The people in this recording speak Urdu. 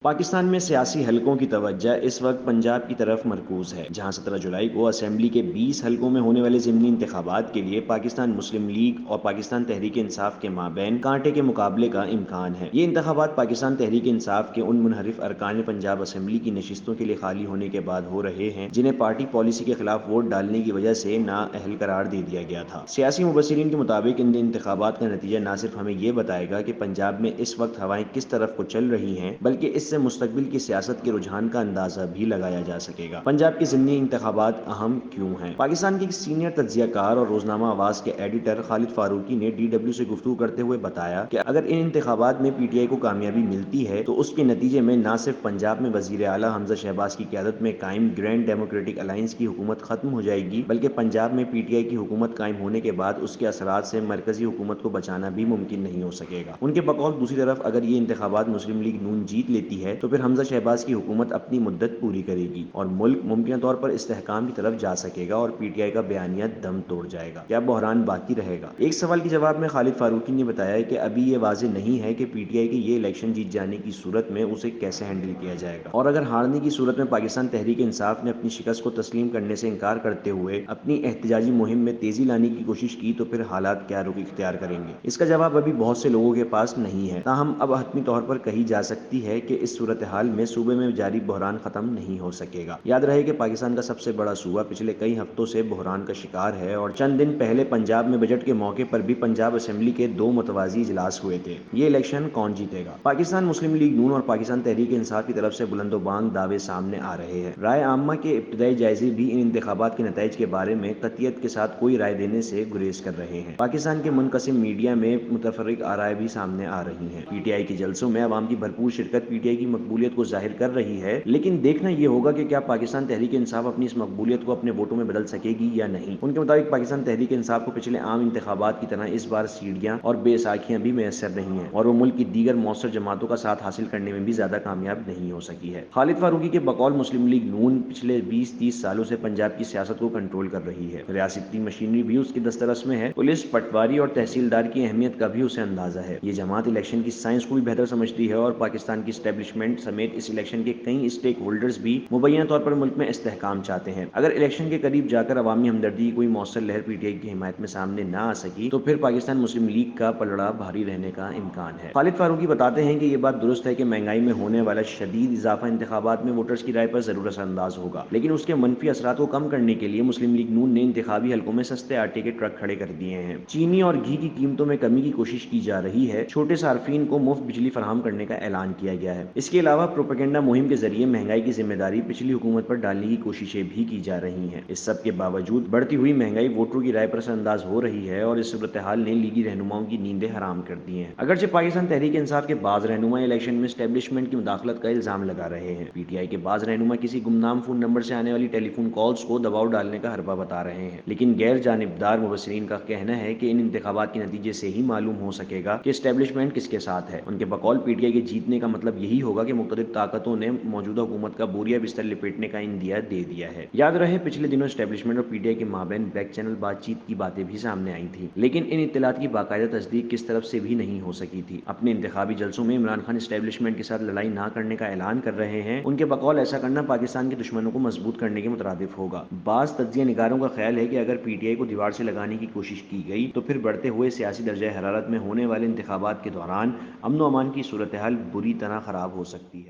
پاکستان میں سیاسی حلقوں کی توجہ اس وقت پنجاب کی طرف مرکوز ہے، جہاں 17 جولائی کو اسمبلی کے 20 حلقوں میں ہونے والے ضمنی انتخابات کے لیے پاکستان مسلم لیگ اور پاکستان تحریک انصاف کے مابین کانٹے کے مقابلے کا امکان ہے۔ یہ انتخابات پاکستان تحریک انصاف کے ان منحرف ارکان پنجاب اسمبلی کی نشستوں کے لیے خالی ہونے کے بعد ہو رہے ہیں جنہیں پارٹی پالیسی کے خلاف ووٹ ڈالنے کی وجہ سے نااہل قرار دے دیا گیا تھا۔ سیاسی مبصرین کے مطابق ان انتخابات کا نتیجہ نہ صرف ہمیں یہ بتائے گا کہ پنجاب میں اس وقت ہوائیں کس طرف کو چل رہی ہیں، بلکہ اس سے مستقبل کی سیاست کے رجحان کا اندازہ بھی لگایا جا سکے گا۔ پنجاب کے ضمنی انتخابات اہم کیوں ہیں؟ پاکستان کے سینئر تجزیہ کار اور روزنامہ آواز کے ایڈیٹر خالد فاروقی نے DW سے گفتگو کرتے ہوئے بتایا کہ اگر ان انتخابات میں PTI کو کامیابی ملتی ہے تو اس کے نتیجے میں نہ صرف پنجاب میں وزیر اعلیٰ حمزہ شہباز کی قیادت میں قائم گرینڈ ڈیموکریٹک الائنس کی حکومت ختم ہو جائے گی، بلکہ پنجاب میں PTI کی حکومت قائم ہونے کے بعد اس کے اثرات سے مرکزی حکومت کو بچانا بھی ممکن نہیں ہو سکے گا۔ ان کے بقول دوسری طرف اگر یہ انتخابات مسلم لیگ نون جیت لیتی ہے تو پھر حمزہ شہباز کی حکومت اپنی مدت پوری کرے گی اور ملک ممکنہ طور پر استحکام کی طرف جا سکے گا اور PTI کا بیانیہ دم توڑ جائے گا۔ کیا بحران باقی رہے گا؟ ایک سوال کے جواب میں خالد فاروقی نے بتایا کہ ابھی یہ واضح نہیں ہے کہ PTI کے یہ الیکشن جیت جانے کی صورت میں اسے کیسے ہینڈل کیا جائے گا، اور اگر ہارنے کی صورت میں پاکستان تحریک انصاف نے اپنی شکست کو تسلیم کرنے سے انکار کرتے ہوئے اپنی احتجاجی مہم میں تیزی لانے کی کوشش کی تو پھر حالات کیا رخ اختیار کریں گے؟ اس کا جواب ابھی بہت سے لوگوں کے پاس نہیں ہے، تاہم اب حتمی طور پر کہی جا سکتی ہے کہ اس صورتحال میں صوبے میں جاری بحران ختم نہیں ہو سکے گا۔ یاد رہے کہ پاکستان کا سب سے بڑا صوبہ پچھلے کئی ہفتوں سے بحران کا شکار ہے اور چند دن پہلے پنجاب میں بجٹ کے موقع پر بھی پنجاب اسمبلی کے 2 متوازی اجلاس ہوئے تھے۔ یہ الیکشن کون جیتے گا؟ پاکستان مسلم لیگ نون اور پاکستان تحریک انصاف کی طرف سے بلند و بانگ دعوے سامنے آ رہے ہیں۔ رائے عامہ کے ابتدائی جائزے بھی ان انتخابات کے نتائج کے بارے میں قطعیت کے ساتھ کوئی رائے دینے سے گریز کر رہے ہیں۔ پاکستان کے منقسم میڈیا میں متفرق آرائیں بھی سامنے آ رہی ہیں۔ PTI کے جلسوں میں عوام کی بھرپور شرکت PTI کی مقبولیت کو ظاہر کر رہی ہے، لیکن دیکھنا یہ ہوگا کہ کیا پاکستان تحریک انصاف اپنی اس مقبولیت کو اپنے ووٹوں میں بدل سکے گی یا نہیں۔ ان کے مطابق پاکستان تحریک انصاف کو پچھلے عام انتخابات کی طرح اس بار سیڑھیاں اور بے ساکھیاں بھی میسر نہیں ہیں اور وہ ملک کی دیگر مؤثر جماعتوں کا ساتھ حاصل کرنے میں بھی زیادہ کامیاب نہیں ہو سکی ہے۔ خالد فاروقی کے بقول مسلم لیگ نون پچھلے 20-30 سالوں سے پنجاب کی سیاست کو کنٹرول کر رہی ہے۔ ریاستی مشینری بھی اس کے دسترس میں ہے۔ پولیس، پٹواری اور تحصیلدار کی اہمیت کا بھی اسے اندازہ ہے۔ یہ جماعت الیکشن کی سائنس کو بھی بہتر سمجھتی ہے اور پاکستان کی اسٹیبلشمنٹ سمیت اس الیکشن کے کئی اسٹیک ہولڈرز بھی مبینہ طور پر ملک میں استحکام چاہتے ہیں۔ اگر الیکشن کے قریب جا کر عوامی ہمدردی کی کوئی مؤثر لہر PTI کی حمایت میں سامنے نہ آ سکی تو پھر پاکستان مسلم لیگ کا پلڑا بھاری رہنے کا امکان ہے۔ خالد فاروقی بتاتے ہیں کہ یہ بات درست ہے کہ مہنگائی میں ہونے والا شدید اضافہ انتخابات میں ووٹرز کی رائے پر ضرور اثر انداز ہوگا، لیکن اس کے منفی اثرات کو کم کرنے کے لیے مسلم لیگ نون نے انتخابی حلقوں میں سستے آٹے کے ٹرک کھڑے کر دیے ہیں۔ چینی اور گھی کی قیمتوں میں کمی کی کوشش کی جا رہی ہے۔ چھوٹے صارفین کو مفت بجلی فراہم کرنے کا اعلان کیا گیا ہے۔ اس کے علاوہ پروپیگنڈا مہم کے ذریعے مہنگائی کی ذمہ داری پچھلی حکومت پر ڈالنے کی کوششیں بھی کی جا رہی ہیں۔ اس سب کے باوجود بڑھتی ہوئی مہنگائی ووٹروں کی رائے پر اثر انداز ہو رہی ہے اور اس صورتحال نے لیگی رہنماؤں کی نیندیں حرام کر دی ہیں۔ اگرچہ پاکستان تحریک انصاف کے بعض رہنما الیکشن میں اسٹیبلشمنٹ کی مداخلت کا الزام لگا رہے ہیں، PTI کے بعض رہنما کسی گمنام فون نمبر سے آنے والی ٹیلی فون کالز کو دباؤ ڈالنے کا حربہ بتا رہے ہیں، لیکن غیر جانبدار مبصرین کا کہنا ہے کہ ان انتخابات کے نتیجے سے ہی معلوم ہو سکے گا کہ اسٹیبلشمنٹ کس کے ساتھ ہے۔ ان کے بقول PTI کے جیتنے کا مطلب یہی ہوگا کہ مقتدر طاقتوں نے موجودہ حکومت کا بوریا بستر لپیٹنے کا عندیہ دے دیا ہے۔ یاد رہے پچھلے دنوں اسٹیبلشمنٹ اور PTI کے مابین بیک چینل بات چیت کی باتیں بھی سامنے آئی تھیں، لیکن ان اطلاعات کی باقاعدہ تصدیق کس طرف سے بھی نہیں ہو سکی تھی۔ اپنے انتخابی جلسوں میں عمران خان اسٹیبلشمنٹ کے ساتھ لڑائی نہ کرنے کا اعلان کر رہے ہیں۔ ان کے بقول ایسا کرنا پاکستان کے دشمنوں کو مضبوط کرنے کے مترادف ہوگا۔ بعض تجزیہ نگاروں کا خیال ہے کہ اگر PTI کو دیوار سے لگانے کی کوشش کی گئی تو پھر بڑھتے ہوئے سیاسی درجہ حرارت میں ہونے والے انتخابات کے دوران امن و امان کی صورتحال بری طرح خراب ہو سکتی ہے۔